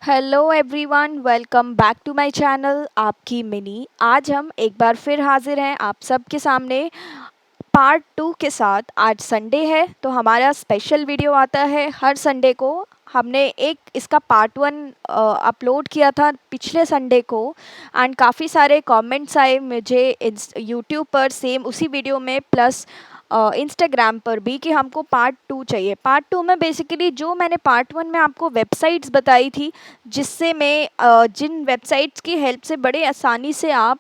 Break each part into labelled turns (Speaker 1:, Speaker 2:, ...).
Speaker 1: Hello everyone, welcome back to my channel आपकी मिनी। आज हम एक बार फिर हाजिर हैं आप सबके सामने पार्ट 2 के साथ। आज संडे है तो हमारा स्पेशल वीडियो आता है हर संडे को। हमने एक इसका पार्ट 1 अपलोड किया था पिछले संडे को एंड काफ़ी सारे कमेंट्स आए मुझे यूट्यूब पर सेम उसी वीडियो में, प्लस इंस्टाग्राम पर भी, कि हमको पार्ट 2 चाहिए। पार्ट 2 में बेसिकली जो मैंने पार्ट 1 में आपको वेबसाइट्स बताई थी, जिससे मैं जिन वेबसाइट्स की हेल्प से बड़े आसानी से आप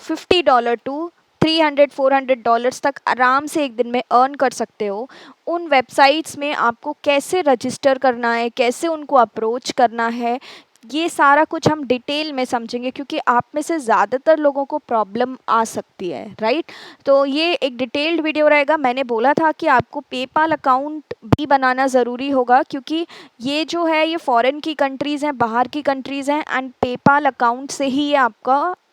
Speaker 1: $50 टू 300-400 तक आराम से एक दिन में अर्न कर सकते हो, उन वेबसाइट्स में आपको कैसे रजिस्टर करना है, कैसे उनको अप्रोच करना है, ये सारा कुछ हम डिटेल में समझेंगे, क्योंकि आप में से ज़्यादातर लोगों को प्रॉब्लम आ सकती है, राइट। तो ये एक डिटेल्ड वीडियो रहेगा। मैंने बोला था कि आपको पेपाल अकाउंट भी बनाना ज़रूरी होगा, क्योंकि ये जो है ये फॉरेन की कंट्रीज़ हैं, बाहर की कंट्रीज़ हैं, एंड पेपाल अकाउंट से ही ये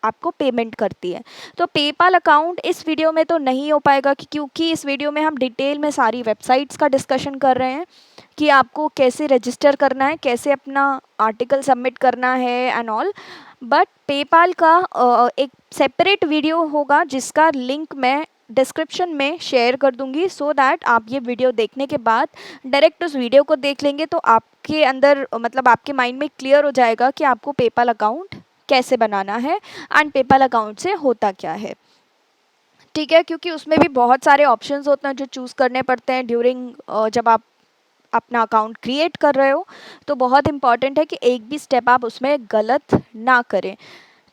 Speaker 1: आपको पेमेंट करती है। तो पेपाल अकाउंट इस वीडियो में तो नहीं हो पाएगा, क्योंकि इस वीडियो में हम डिटेल में सारी वेबसाइट्स का डिस्कशन कर रहे हैं कि आपको कैसे रजिस्टर करना है, कैसे अपना आर्टिकल सबमिट करना है एंड ऑल। बट पेपाल का एक सेपरेट वीडियो होगा जिसका लिंक मैं डिस्क्रिप्शन में शेयर कर दूंगी, सो दैट आप ये वीडियो देखने के बाद डायरेक्ट उस वीडियो को देख लेंगे तो आपके अंदर मतलब आपके माइंड में क्लियर हो जाएगा कि आपको पेपाल अकाउंट कैसे बनाना है एंड पेपाल अकाउंट से होता क्या है। ठीक है, क्योंकि उसमें भी बहुत सारे ऑप्शंस होते हैं जो चूज़ करने पड़ते हैं ड्यूरिंग जब आप अपना अकाउंट क्रिएट कर रहे हो। तो बहुत इंपॉर्टेंट है कि एक भी स्टेप आप उसमें गलत ना करें।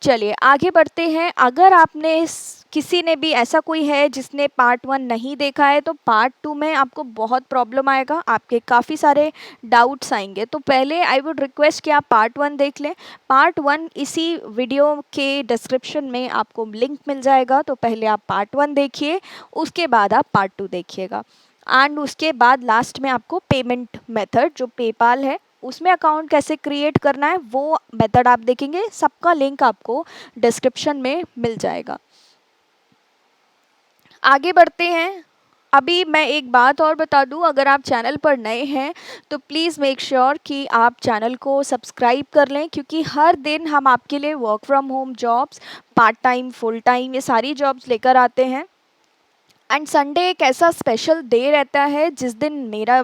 Speaker 1: चलिए आगे बढ़ते हैं। अगर आपने किसी ने भी ऐसा कोई है जिसने पार्ट 1 नहीं देखा है, तो पार्ट 2 में आपको बहुत प्रॉब्लम आएगा, आपके काफ़ी सारे डाउट्स आएंगे। तो पहले आई वुड रिक्वेस्ट कि आप पार्ट 1 देख लें। पार्ट 1 इसी वीडियो के डिस्क्रिप्शन में आपको लिंक मिल जाएगा, तो पहले आप पार्ट 1 देखिए, उसके बाद आप पार्ट 2 देखिएगा। एंड उसके बाद लास्ट में आपको पेमेंट मेथड जो पेपाल है उसमें अकाउंट कैसे क्रिएट करना है वो मेथड आप देखेंगे। सबका लिंक आपको डिस्क्रिप्शन में मिल जाएगा। आगे बढ़ते हैं। अभी मैं एक बात और बता दूं, अगर आप चैनल पर नए हैं तो प्लीज़ मेक श्योर कि आप चैनल को सब्सक्राइब कर लें, क्योंकि हर दिन हम आपके लिए work from home jobs, part time, full time, ये सारी जॉब्स लेकर आते हैं। एंड संडे एक ऐसा स्पेशल डे रहता है जिस दिन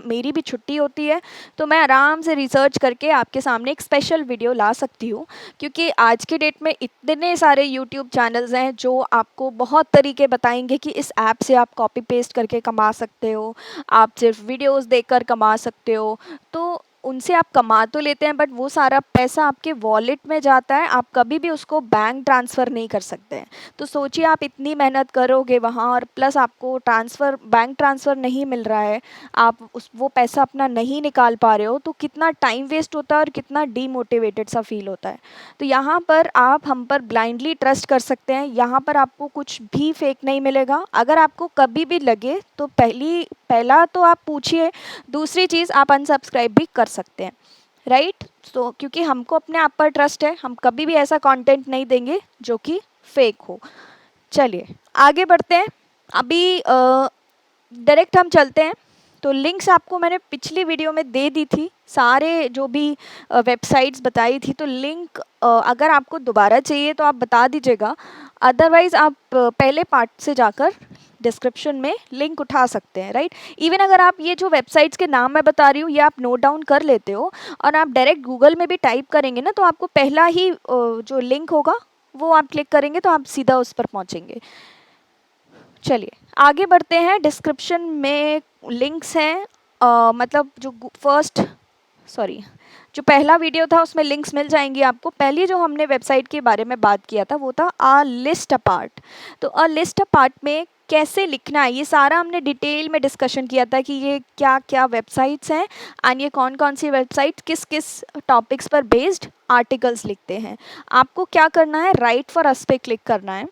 Speaker 1: मेरी भी छुट्टी होती है, तो मैं आराम से रिसर्च करके आपके सामने एक स्पेशल वीडियो ला सकती हूँ। क्योंकि आज के डेट में इतने सारे यूट्यूब चैनल्स हैं जो आपको बहुत तरीके बताएंगे कि इस ऐप से आप कॉपी पेस्ट करके कमा सकते हो, आप सिर्फ वीडियोस देखकर कमा सकते हो। तो उनसे आप कमा तो लेते हैं, बट वो सारा पैसा आपके वॉलेट में जाता है, आप कभी भी उसको बैंक ट्रांसफ़र नहीं कर सकते हैं। तो सोचिए आप इतनी मेहनत करोगे वहाँ, और प्लस आपको बैंक ट्रांसफ़र नहीं मिल रहा है, आप उस वो पैसा अपना नहीं निकाल पा रहे हो, तो कितना टाइम वेस्ट होता है और कितना डीमोटिवेटेड सा फील होता है। तो यहाँ पर आप हम पर ब्लाइंडली ट्रस्ट कर सकते हैं। यहाँ पर आपको कुछ भी फेक नहीं मिलेगा। अगर आपको कभी भी लगे तो पहला तो आप पूछिए, दूसरी चीज़ आप अनसब्सक्राइब भी कर सकते हैं, राइट। तो क्योंकि हमको अपने आप पर ट्रस्ट है, हम कभी भी ऐसा कंटेंट नहीं देंगे जो कि फेक हो। चलिए आगे बढ़ते हैं। अभी डायरेक्ट हम चलते हैं। तो लिंक्स आपको मैंने पिछली वीडियो में दे दी थी, सारे जो भी वेबसाइट्स बताई थी। तो लिंक अगर आपको दोबारा चाहिए तो आप बता दीजिएगा, अदरवाइज़ आप पहले पार्ट से जाकर डिस्क्रिप्शन में लिंक उठा सकते हैं, राइट। इवन अगर आप ये जो वेबसाइट्स के नाम मैं बता रही हूँ ये आप नोट डाउन कर लेते हो और आप डायरेक्ट गूगल में भी टाइप करेंगे ना, तो आपको पहला ही जो लिंक होगा वो आप क्लिक करेंगे तो आप सीधा उस पर पहुँचेंगे। चलिए आगे बढ़ते हैं। डिस्क्रिप्शन में लिंक्स हैं, मतलब जो फर्स्ट सॉरी जो पहला वीडियो था उसमें लिंक्स मिल जाएंगी आपको। पहली जो हमने वेबसाइट के बारे में बात किया था वो था अ लिस्ट अपार्ट। तो अ लिस्ट अपार्ट में कैसे लिखना है ये सारा हमने डिटेल में डिस्कशन किया था, कि ये क्या क्या वेबसाइट्स हैं एंड ये कौन कौन सी वेबसाइट किस किस टॉपिक्स पर बेस्ड आर्टिकल्स लिखते हैं। आपको क्या करना है, राइट फॉर अस पे क्लिक करना है।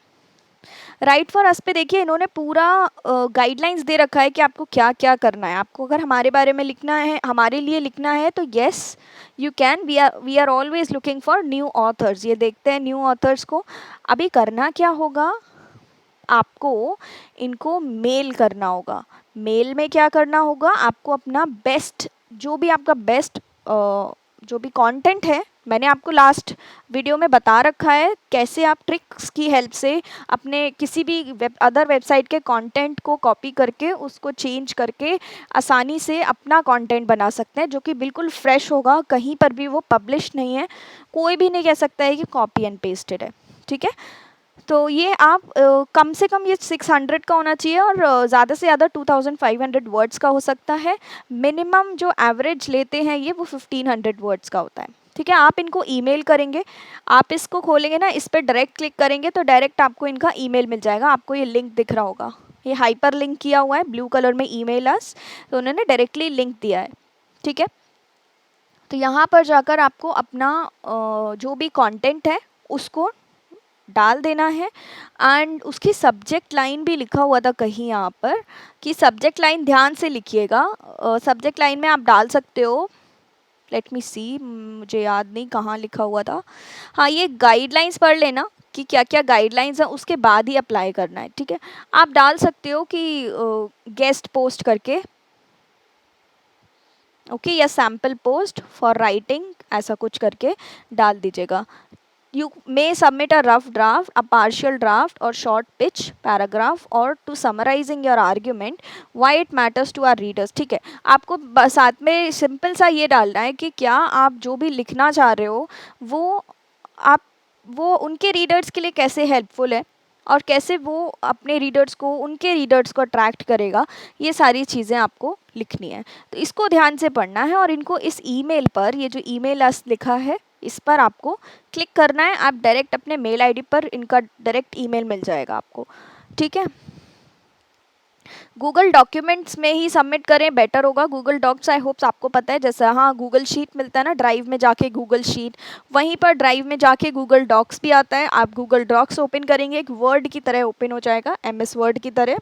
Speaker 1: राइट फॉर अस पे देखिए इन्होंने पूरा गाइडलाइंस दे रखा है कि आपको क्या क्या करना है। आपको अगर हमारे बारे में लिखना है, हमारे लिए लिखना है, तो yes you can. We are always looking for new authors. ये देखते हैं न्यू ऑथर्स को। अभी करना क्या होगा, आपको इनको मेल करना होगा। मेल में क्या करना होगा, आपको अपना बेस्ट, जो भी आपका बेस्ट जो भी कंटेंट है, मैंने आपको लास्ट वीडियो में बता रखा है कैसे आप ट्रिक्स की हेल्प से अपने किसी भी अदर वेबसाइट के कंटेंट को कॉपी करके उसको चेंज करके आसानी से अपना कंटेंट बना सकते हैं, जो कि बिल्कुल फ्रेश होगा, कहीं पर भी वो पब्लिश नहीं है, कोई भी नहीं कह सकता है कि कॉपी एंड पेस्टेड है। ठीक है, तो ये आप कम से कम ये 600 का होना चाहिए और ज़्यादा से ज़्यादा 2500 वर्ड्स का हो सकता है। मिनिमम जो एवरेज लेते हैं ये वो 1500 वर्ड्स का होता है। ठीक है, आप इनको ईमेल करेंगे, आप इसको खोलेंगे ना, इस पर डायरेक्ट क्लिक करेंगे तो डायरेक्ट आपको इनका ईमेल मिल जाएगा। आपको ये लिंक दिख रहा होगा, ये हाइपर लिंक किया हुआ है ब्लू कलर में, ईमेल अस, तो उन्होंने डायरेक्टली लिंक दिया है। ठीक है, तो यहाँ पर जाकर आपको अपना जो भी कंटेंट है उसको डाल देना है। एंड उसकी सब्जेक्ट लाइन भी लिखा हुआ था कहीं यहाँ पर, कि सब्जेक्ट लाइन ध्यान से लिखिएगा। सब्जेक्ट लाइन में आप डाल सकते हो, लेट मी सी, मुझे याद नहीं कहाँ लिखा हुआ था। हाँ, ये गाइडलाइंस पढ़ लेना कि क्या क्या गाइडलाइंस है, उसके बाद ही अप्लाई करना है। ठीक है, आप डाल सकते हो कि गेस्ट पोस्ट करके, ओके, या सैम्पल पोस्ट फॉर राइटिंग, ऐसा कुछ करके डाल दीजिएगा। You may submit a rough draft, a partial draft or short pitch paragraph or to summarizing your argument why it matters to our readers। ठीक है, आपको साथ में सिंपल सा ये डालना है कि क्या आप जो भी लिखना चाह रहे हो वो आप वो उनके रीडर्स के लिए कैसे हेल्पफुल है और कैसे वो अपने रीडर्स को, उनके रीडर्स को अट्रैक्ट करेगा। ये सारी चीज़ें आपको लिखनी है, तो इसको ध्यान से पढ़ना है। और इनको इस ईमेल पर, ये जो ईमेल अस लिखा है इस पर आपको क्लिक करना है। आप डायरेक्ट अपने मेल आईडी पर इनका डायरेक्ट ईमेल मिल जाएगा आपको। ठीक है, गूगल डॉक्यूमेंट्स में ही सबमिट करें, बेटर होगा। गूगल डॉक्स आई होप्स आपको पता है, जैसा हाँ गूगल शीट मिलता है ना ड्राइव में जाके, गूगल शीट, वहीं पर ड्राइव में जाके गूगल डॉक्स भी आता है। आप गूगल डॉक्स ओपन करेंगे, एक वर्ड की तरह ओपन हो जाएगा, MS वर्ड की तरह।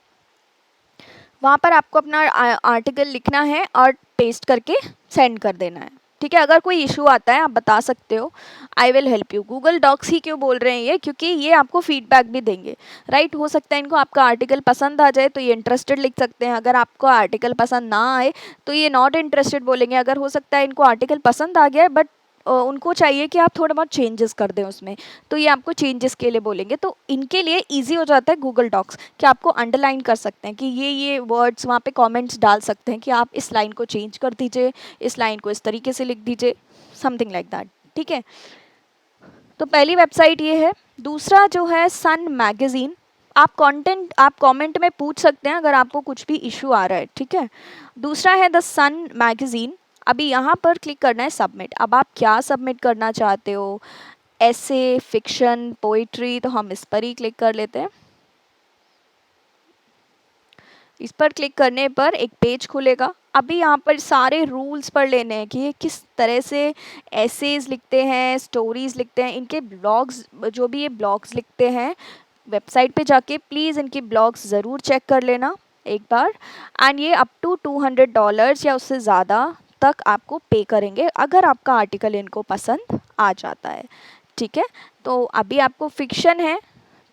Speaker 1: वहाँ पर आपको अपना आर्टिकल लिखना है और पेस्ट करके सेंड कर देना है। ठीक है, अगर कोई इशू आता है आप बता सकते हो, I will help you. Google docs ही क्यों बोल रहे हैं ये, क्योंकि ये आपको फीडबैक भी देंगे, राइट। हो सकता है इनको आपका आर्टिकल पसंद आ जाए तो ये इंटरेस्टेड लिख सकते हैं, अगर आपको आर्टिकल पसंद ना आए तो ये नॉट इंटरेस्टेड बोलेंगे। अगर हो सकता है इनको आर्टिकल पसंद आ गया है बट उनको चाहिए कि आप थोड़ा बहुत चेंजेस कर दें उसमें, तो ये आपको चेंजेस के लिए बोलेंगे। तो इनके लिए इजी हो जाता है गूगल डॉक्स कि आपको अंडरलाइन कर सकते हैं कि ये वर्ड्स, वहाँ पे कमेंट्स डाल सकते हैं कि आप इस लाइन को चेंज कर दीजिए, इस लाइन को इस तरीके से लिख दीजिए, समथिंग लाइक दैट। ठीक है, तो पहली वेबसाइट ये है। दूसरा जो है सन मैगज़ीन, आप कमेंट में पूछ सकते हैं अगर आपको कुछ भी इशू आ रहा है। ठीक है, दूसरा है द सन मैगज़ीन। अभी यहाँ पर क्लिक करना है सबमिट। अब आप क्या सबमिट करना चाहते हो, ऐसे, फिक्शन, पोइट्री, तो हम इस पर ही क्लिक कर लेते हैं। इस पर क्लिक करने पर एक पेज खुलेगा। अभी यहाँ पर सारे रूल्स पढ़ लेने हैं कि ये किस तरह से एसेज लिखते हैं, स्टोरीज़ लिखते हैं, इनके ब्लॉग्स, जो भी ये ब्लॉग्स लिखते हैं, वेबसाइट पे जाके प्लीज़ इनकी ब्लॉग्स ज़रूर चेक कर लेना एक बार। एंड ये अप टू $200 या उससे ज़्यादा तक आपको पे करेंगे अगर आपका आर्टिकल इनको पसंद आ जाता है। ठीक है, तो अभी आपको फिक्शन है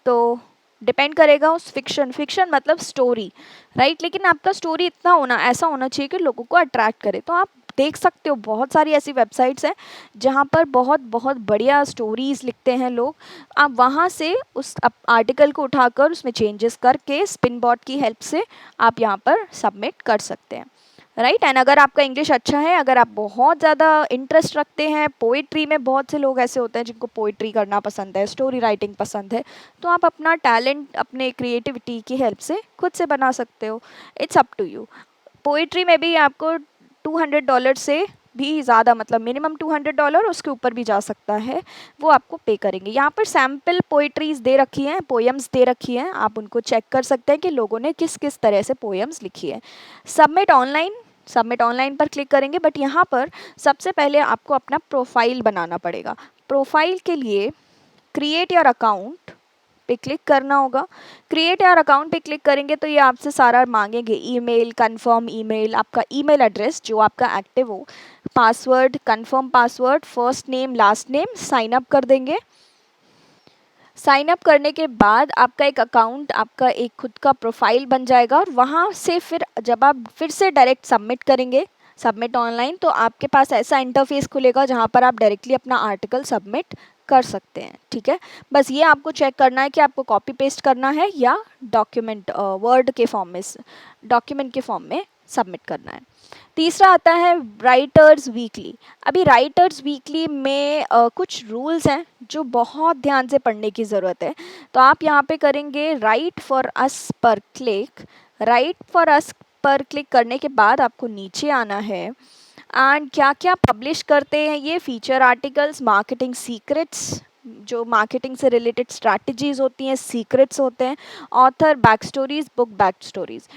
Speaker 1: तो डिपेंड करेगा उस फिक्शन मतलब स्टोरी, राइट। लेकिन आपका स्टोरी इतना ऐसा होना चाहिए कि लोगों को अट्रैक्ट करे। तो आप देख सकते हो बहुत सारी ऐसी वेबसाइट्स हैं जहाँ पर बहुत बहुत बढ़िया स्टोरीज़ लिखते हैं लोग। आप वहाँ से उस आर्टिकल को उठाकर उसमें चेंजेस करके स्पिनबॉट की हेल्प से आप यहाँ पर सबमिट कर सकते हैं, राइट। एंड अगर आपका इंग्लिश अच्छा है, अगर आप बहुत ज़्यादा इंटरेस्ट रखते हैं पोइट्री में, बहुत से लोग ऐसे होते हैं जिनको पोइट्री करना पसंद है, स्टोरी राइटिंग पसंद है, तो आप अपना टैलेंट अपने क्रिएटिविटी की हेल्प से खुद से बना सकते हो। It's up to you. Poetry में भी आपको $200 से भी ज़्यादा, मतलब मिनिमम $200, उसके ऊपर भी जा सकता है, वो आपको पे करेंगे। यहाँ पर सैम्पल पोइट्रीज़ दे रखी हैं, पोएम्स दे रखी हैं, आप उनको चेक कर सकते हैं कि लोगों ने किस किस तरह से पोएम्स लिखी है। सबमिट ऑनलाइन पर क्लिक करेंगे, बट यहाँ पर सबसे पहले आपको अपना प्रोफाइल बनाना पड़ेगा। प्रोफाइल के लिए क्रिएट योर अकाउंट पे क्लिक करना होगा। क्रिएट योर अकाउंट पे क्लिक करेंगे तो ये आपसे सारा मांगेंगे, ईमेल, कंफर्म ईमेल, आपका ईमेल एड्रेस जो आपका एक्टिव हो, password, confirm password, first name, last name, sign up कर देंगे। साइन अप करने के बाद आपका एक अकाउंट, आपका एक खुद का प्रोफाइल बन जाएगा और वहाँ से फिर जब आप फिर से डायरेक्ट सबमिट करेंगे, सबमिट ऑनलाइन, तो आपके पास ऐसा इंटरफेस खुलेगा जहाँ पर आप डायरेक्टली अपना आर्टिकल सबमिट कर सकते हैं। ठीक है, बस ये आपको चेक करना है कि आपको कॉपी पेस्ट करना है या डॉक्यूमेंट वर्ड के फॉर्म में, डॉक्यूमेंट के फॉर्म में सबमिट करना है। तीसरा आता है राइटर्स वीकली। अभी राइटर्स वीकली में कुछ रूल्स हैं जो बहुत ध्यान से पढ़ने की ज़रूरत है। तो आप यहाँ पे करेंगे राइट फॉर अस पर क्लिक। राइट फॉर अस पर क्लिक करने के बाद आपको नीचे आना है एंड क्या क्या पब्लिश करते हैं ये, फीचर आर्टिकल्स, मार्केटिंग सीक्रेट्स, जो मार्केटिंग से रिलेटेड स्ट्रैटेजीज होती हैं, सीक्रेट्स होते हैं, author back stories, book back stories.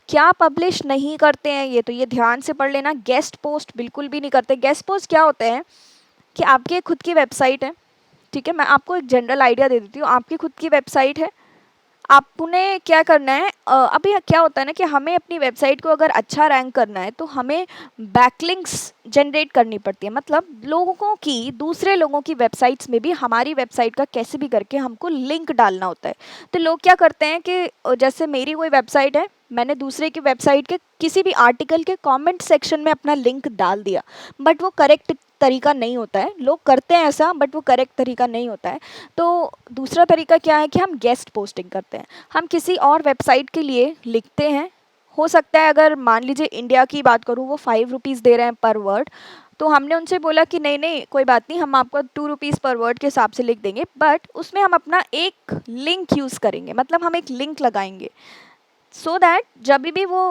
Speaker 1: क्या पब्लिश नहीं करते हैं ये, तो ये ध्यान से पढ़ लेना। गेस्ट पोस्ट बिल्कुल भी नहीं करते। गेस्ट पोस्ट क्या होते हैं कि आपकी खुद की वेबसाइट है, ठीक है, मैं आपको एक जनरल आइडिया दे देती हूँ। आपकी खुद की वेबसाइट है, आपने क्या करना है, अभी क्या होता है ना कि हमें अपनी वेबसाइट को अगर अच्छा रैंक करना है तो हमें बैकलिंक्स जनरेट करनी पड़ती है। मतलब लोगों की, दूसरे लोगों की वेबसाइट्स में भी हमारी वेबसाइट का कैसे भी करके हमको लिंक डालना होता है। तो लोग क्या करते हैं कि जैसे मेरी कोई वेबसाइट है, मैंने दूसरे की वेबसाइट के किसी भी आर्टिकल के कमेंट सेक्शन में अपना लिंक डाल दिया, बट वो करेक्ट तरीका नहीं होता है। लोग करते हैं ऐसा, बट वो करेक्ट तरीका नहीं होता है। तो दूसरा तरीका क्या है कि हम गेस्ट पोस्टिंग करते हैं। हम किसी और वेबसाइट के लिए लिखते हैं, हो सकता है अगर मान लीजिए इंडिया की बात करूँ, वो 5 रुपीज़ दे रहे हैं पर वर्ड, तो हमने उनसे बोला कि नहीं नहीं कोई बात नहीं, हम आपको 2 रुपीज़ पर वर्ड के हिसाब से लिख देंगे, बट उसमें हम अपना एक लिंक यूज़ करेंगे, मतलब हम एक लिंक लगाएंगे सो दैट जब भी वो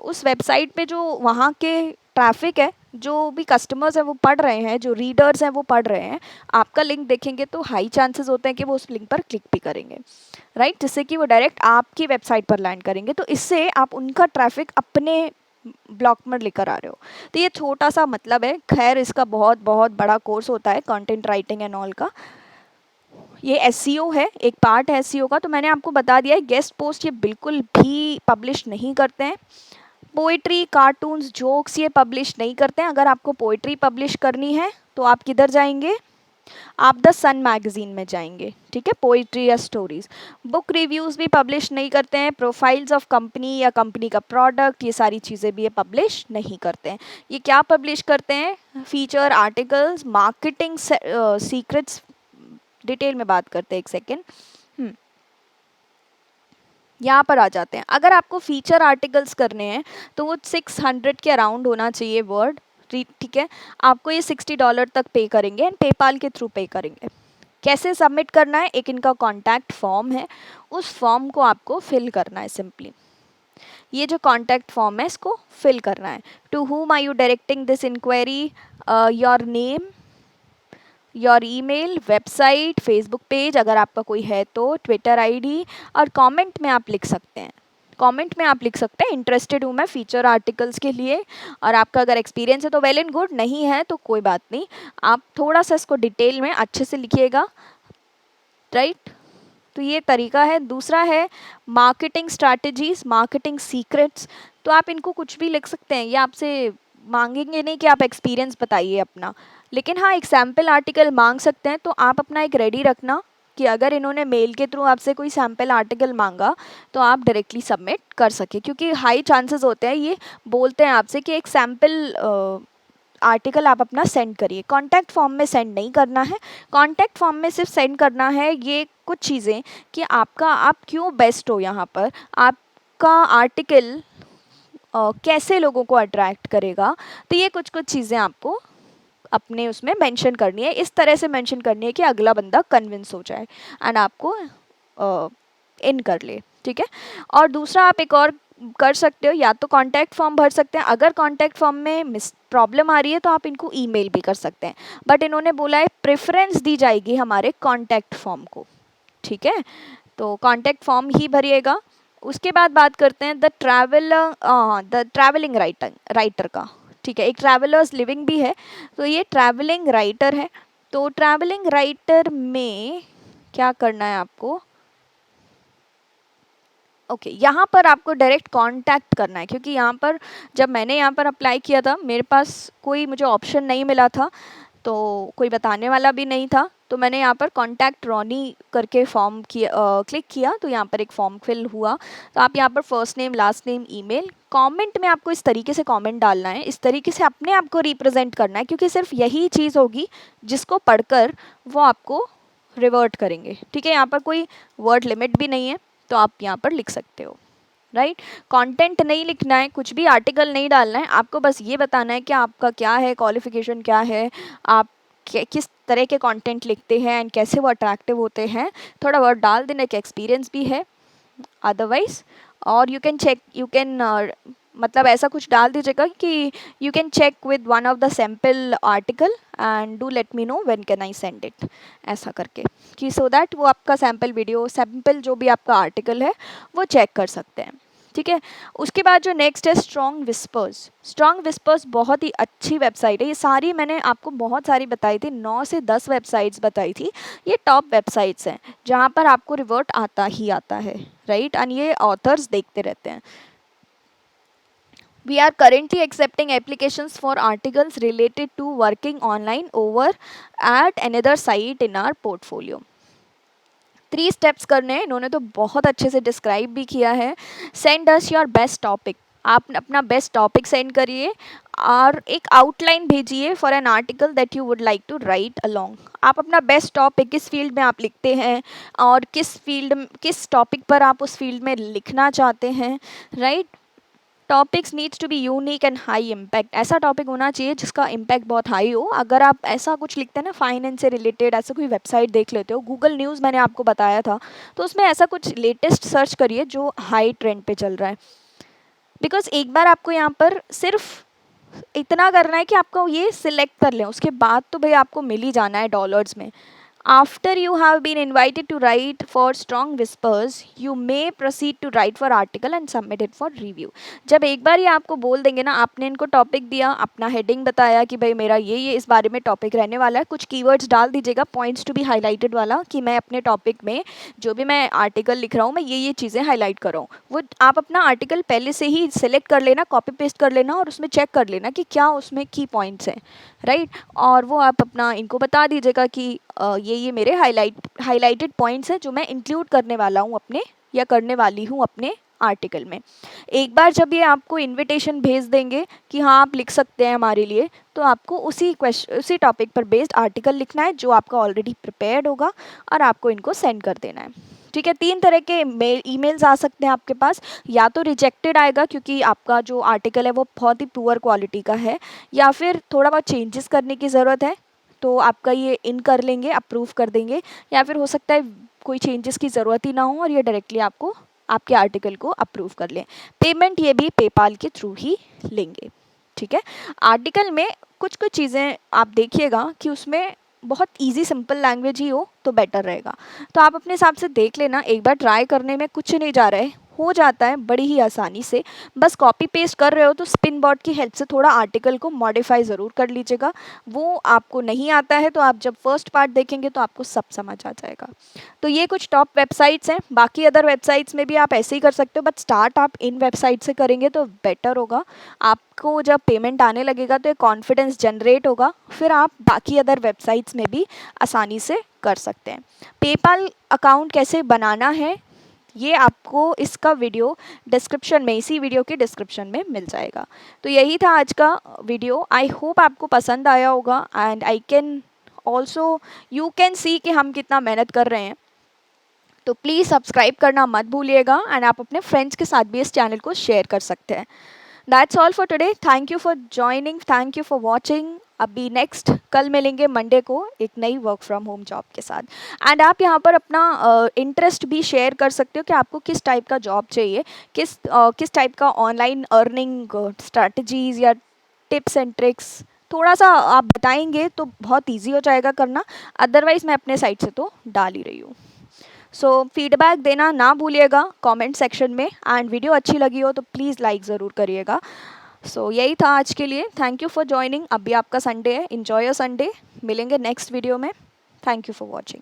Speaker 1: उस वेबसाइट पे जो वहाँ के ट्रैफिक है, जो भी कस्टमर्स हैं वो पढ़ रहे हैं, जो रीडर्स हैं वो पढ़ रहे हैं, आपका लिंक देखेंगे तो हाई चांसेस होते हैं कि वो उस लिंक पर क्लिक भी करेंगे, राइट, जिससे कि वो डायरेक्ट आपकी वेबसाइट पर लैंड करेंगे। तो इससे आप उनका ट्रैफिक अपने ब्लॉक में लेकर आ रहे हो। तो ये छोटा सा मतलब है, खैर इसका बहुत बहुत बड़ा कोर्स होता है कंटेंट राइटिंग एंड ऑल का। ये एसईओ है, एक पार्ट है एसईओ का। तो मैंने आपको बता दिया है, गेस्ट पोस्ट ये बिल्कुल भी पब्लिश नहीं करते हैं। पोइट्री, कार्टून्स, जोक्स ये पब्लिश नहीं करते हैं। अगर आपको पोइट्री पब्लिश करनी है तो आप किधर जाएंगे, आप द सन मैगजीन में जाएंगे, ठीक है, पोइट्री या स्टोरीज। बुक रिव्यूज़ भी पब्लिश नहीं करते हैं। प्रोफाइल्स ऑफ कंपनी या कंपनी का प्रोडक्ट, ये सारी चीज़ें भी ये पब्लिश नहीं करते हैं। ये क्या पब्लिश करते हैं, feature articles, marketing secrets. Detail में बात करते हैं, एक सेकेंड। यहाँ पर आ जाते हैं। अगर आपको फीचर आर्टिकल्स करने हैं तो वो 600 के अराउंड होना चाहिए वर्ड, ठीक है। आपको ये $60 तक पे करेंगे एंड पेपाल के थ्रू पे करेंगे। कैसे सबमिट करना है, एक इनका कॉन्टैक्ट फॉर्म है, उस फॉर्म को आपको फिल करना है सिंपली। ये जो कॉन्टैक्ट फॉर्म है इसको फिल करना है। To whom are you directing this inquiry, your name, your email, website, Facebook page अगर आपका कोई है तो, ट्विटर आईडी, और कमेंट में आप लिख सकते हैं। कमेंट में आप लिख सकते हैं इंटरेस्टेड हूँ मैं फीचर आर्टिकल्स के लिए, और आपका अगर एक्सपीरियंस है तो वेल एंड गुड, नहीं है तो कोई बात नहीं, आप थोड़ा सा इसको डिटेल में अच्छे से लिखिएगा, राइट। तो ये तरीका है। दूसरा है मार्केटिंग स्ट्रैटेजीज, मार्केटिंग सीक्रेट्स। तो आप इनको कुछ भी लिख सकते हैं, ये आपसे मांगेंगे नहीं कि आप एक्सपीरियंस बताइए अपना, लेकिन हाँ एक सैम्पल आर्टिकल मांग सकते हैं। तो आप अपना एक रेडी रखना कि अगर इन्होंने मेल के थ्रू आपसे कोई सैम्पल आर्टिकल मांगा तो आप डायरेक्टली सबमिट कर सके, क्योंकि हाई चांसेस होते हैं ये बोलते हैं आपसे कि एक सैम्पल आर्टिकल आप अपना सेंड करिए। कॉन्टैक्ट फॉर्म में सेंड नहीं करना है। कॉन्टैक्ट फॉर्म में सिर्फ सेंड करना है ये कुछ चीज़ें कि आपका, आप क्यों बेस्ट हो यहाँ पर, आपका आर्टिकल कैसे लोगों को अट्रैक्ट करेगा। तो ये कुछ कुछ चीज़ें आपको अपने उसमें मेंशन करनी है, इस तरह से मेंशन करनी है कि अगला बंदा कन्विंस हो जाए एंड आपको इन कर ले, ठीक है। और दूसरा आप एक और कर सकते हो, या तो कॉन्टैक्ट फॉर्म भर सकते हैं। अगर कॉन्टैक्ट फॉर्म में प्रॉब्लम आ रही है तो आप इनको ईमेल भी कर सकते हैं, बट इन्होंने बोला है प्रेफरेंस दी जाएगी हमारे कॉन्टैक्ट फॉर्म को, ठीक है। तो कॉन्टैक्ट फॉर्म ही भरिएगा। उसके बाद बात करते हैं द ट्रैवलिंग राइटर का, ठीक है। एक ट्रैवलर्स लिविंग भी है, तो ये ट्रैवलिंग राइटर है। तो ट्रैवलिंग राइटर में क्या करना है आपको, ओके यहाँ पर आपको डायरेक्ट कांटेक्ट करना है, क्योंकि यहाँ पर जब मैंने यहाँ पर अप्लाई किया था मेरे पास कोई मुझे ऑप्शन नहीं मिला था, तो कोई बताने वाला भी नहीं था। तो तो मैंने यहाँ पर कॉन्टैक्ट रॉनी करके फॉर्म क्लिक किया, तो यहाँ पर एक फॉर्म फिल हुआ। तो आप यहाँ पर first name, last name, email, comment में आपको इस तरीके से कमेंट डालना है, इस तरीके से अपने आप को रिप्रेजेंट करना है, क्योंकि सिर्फ यही चीज़ होगी जिसको पढ़कर वो आपको रिवर्ट करेंगे। ठीक है, यहाँ पर कोई वर्ड लिमिट भी नहीं है, तो आप यहाँ पर लिख सकते हो। राइट, कंटेंट नहीं लिखना है, कुछ भी आर्टिकल नहीं डालना है, आपको बस ये बताना है कि आपका क्या है, क्वालिफिकेशन क्या है, आप किस तरह के कंटेंट लिखते हैं एंड कैसे वो अट्रैक्टिव होते हैं। थोड़ा वर्ड डाल देने का एक्सपीरियंस भी है अदरवाइज। और you can check, you can मतलब ऐसा कुछ डाल दीजिएगा कि you can check with one of the sample article and do let me know when can I send it, ऐसा करके, कि सो दैट वो आपका सैम्पल वीडियो, सैम्पल जो भी आपका आर्टिकल है वो चेक कर सकते हैं। ठीक है, उसके बाद जो नेक्स्ट है स्ट्रॉन्ग विस्पर्स। स्ट्रॉन्ग विस्पर्स बहुत ही अच्छी वेबसाइट है, ये सारी मैंने आपको बहुत सारी बताई थी, 9 से 10 वेबसाइट्स बताई थी। ये टॉप वेबसाइट्स हैं जहाँ पर आपको रिवर्ट आता ही आता है। राइट, एंड ये ऑथर्स देखते रहते हैं। We are currently accepting applications for articles related to working online over at another site in our portfolio. 3 steps करने हैं, इन्होंने तो बहुत अच्छे से डिस्क्राइब भी किया है। Send us your best topic, आप अपना बेस्ट टॉपिक सेंड करिए और एक आउटलाइन भेजिए for an article that you would like to write along. आप अपना बेस्ट टॉपिक किस फील्ड में आप लिखते हैं और किस टॉपिक पर आप उस फील्ड में लिखना चाहते हैं। Right, topics needs to be unique and high impact, ऐसा टॉपिक होना चाहिए जिसका इम्पैक्ट बहुत हाई हो। अगर आप ऐसा कुछ लिखते हैं ना, फाइनेंस से रिलेटेड ऐसा कोई वेबसाइट देख लेते हो, गूगल न्यूज़ मैंने आपको बताया था, तो उसमें ऐसा कुछ लेटेस्ट सर्च करिए जो हाई ट्रेंड पे चल रहा है। बिकॉज एक बार आपको यहाँ पर सिर्फ इतना करना है कि आपको ये सिलेक्ट कर लें, उसके बाद तो भाई आपको मिल ही जाना है डॉलर्स में। After you have been invited to write for Strong Whispers, you may proceed to write for article and submit it for review. जब एक बार ये आपको बोल देंगे ना, आपने इनको टॉपिक दिया, अपना हेडिंग बताया कि भाई मेरा ये इस बारे में टॉपिक रहने वाला है, कुछ कीवर्ड्स डाल दीजिएगा, पॉइंट्स टू बी हाईलाइटेड वाला, कि मैं अपने टॉपिक में जो भी मैं आर्टिकल लिख रहा हूँ मैं ये चीज़ें हाईलाइट कर रहा हूँ। वो आप अपना आर्टिकल पहले से ही सिलेक्ट कर लेना, कॉपी पेस्ट कर लेना और उसमें चेक कर लेना कि क्या उसमें की पॉइंट्स हैं। राइट, और वो आप अपना इनको बता दीजिएगा कि ये मेरे हाईलाइटेड पॉइंट्स हैं जो मैं इंक्लूड करने वाला हूँ अपने, या करने वाली हूँ अपने आर्टिकल में। एक बार जब ये आपको इनविटेशन भेज देंगे कि हाँ आप लिख सकते हैं हमारे लिए, तो आपको उसी टॉपिक पर बेस्ड आर्टिकल लिखना है जो आपका ऑलरेडी प्रिपेयर्ड होगा और आपको इनको सेंड कर देना है। ठीक है, 3 तरह के ईमेल्स आ सकते हैं आपके पास, या तो रिजेक्टेड आएगा क्योंकि आपका जो आर्टिकल है वो बहुत ही पुअर क्वालिटी का है, या फिर थोड़ा बहुत चेंजेस करने की ज़रूरत है तो आपका ये इन कर लेंगे, अप्रूव कर देंगे, या फिर हो सकता है कोई चेंजेस की ज़रूरत ही ना हो और ये डायरेक्टली आपको आपके आर्टिकल को अप्रूव कर लें। पेमेंट ये भी पेपाल के थ्रू ही लेंगे। ठीक है, आर्टिकल में कुछ चीज़ें आप देखिएगा कि उसमें बहुत इजी सिंपल लैंग्वेज ही हो तो बेटर रहेगा, तो आप अपने हिसाब से देख लेना, एक बार ट्राई करने में कुछ नहीं जा रहा है, हो जाता है बड़ी ही आसानी से। बस कॉपी पेस्ट कर रहे हो तो स्पिन बॉट की हेल्प से थोड़ा आर्टिकल को मॉडिफाई ज़रूर कर लीजिएगा। वो आपको नहीं आता है तो आप जब फर्स्ट पार्ट देखेंगे तो आपको सब समझ आ जाएगा। तो ये कुछ टॉप वेबसाइट्स हैं, बाकी अदर वेबसाइट्स में भी आप ऐसे ही कर सकते हो, बट स्टार्ट आप इन वेबसाइट से करेंगे तो बेटर होगा। आपको जब पेमेंट आने लगेगा तो एक कॉन्फिडेंस जनरेट होगा, फिर आप बाकी अदर वेबसाइट्स में भी आसानी से कर सकते हैं। पेपाल अकाउंट कैसे बनाना है ये आपको इसका वीडियो डिस्क्रिप्शन में, इसी वीडियो के डिस्क्रिप्शन में मिल जाएगा। तो यही था आज का वीडियो, आई होप आपको पसंद आया होगा and I can also you can see कि हम कितना मेहनत कर रहे हैं। तो प्लीज़ सब्सक्राइब करना मत भूलिएगा एंड आप अपने फ्रेंड्स के साथ भी इस चैनल को शेयर कर सकते हैं। That's all for today, thank you for joining, thank you for watching. अभी नेक्स्ट कल मिलेंगे मंडे को एक नई वर्क फ्रॉम होम जॉब के साथ। एंड आप यहाँ पर अपना इंटरेस्ट भी शेयर कर सकते हो कि आपको किस टाइप का जॉब चाहिए, किस टाइप का ऑनलाइन अर्निंग स्ट्रैटेजीज़ या टिप्स एंड ट्रिक्स, थोड़ा सा आप बताएंगे तो बहुत ईजी हो जाएगा करना, अदरवाइज़ मैं अपने साइड से तो डाल ही रही हूँ। सो फीडबैक देना ना भूलिएगा कमेंट सेक्शन में, एंड वीडियो अच्छी लगी हो तो प्लीज़ लाइक ज़रूर करिएगा। सो यही था आज के लिए, थैंक यू फॉर ज्वाइनिंग। अभी आपका संडे है, इन्जॉय योर संडे, मिलेंगे नेक्स्ट वीडियो में। Thank you for watching.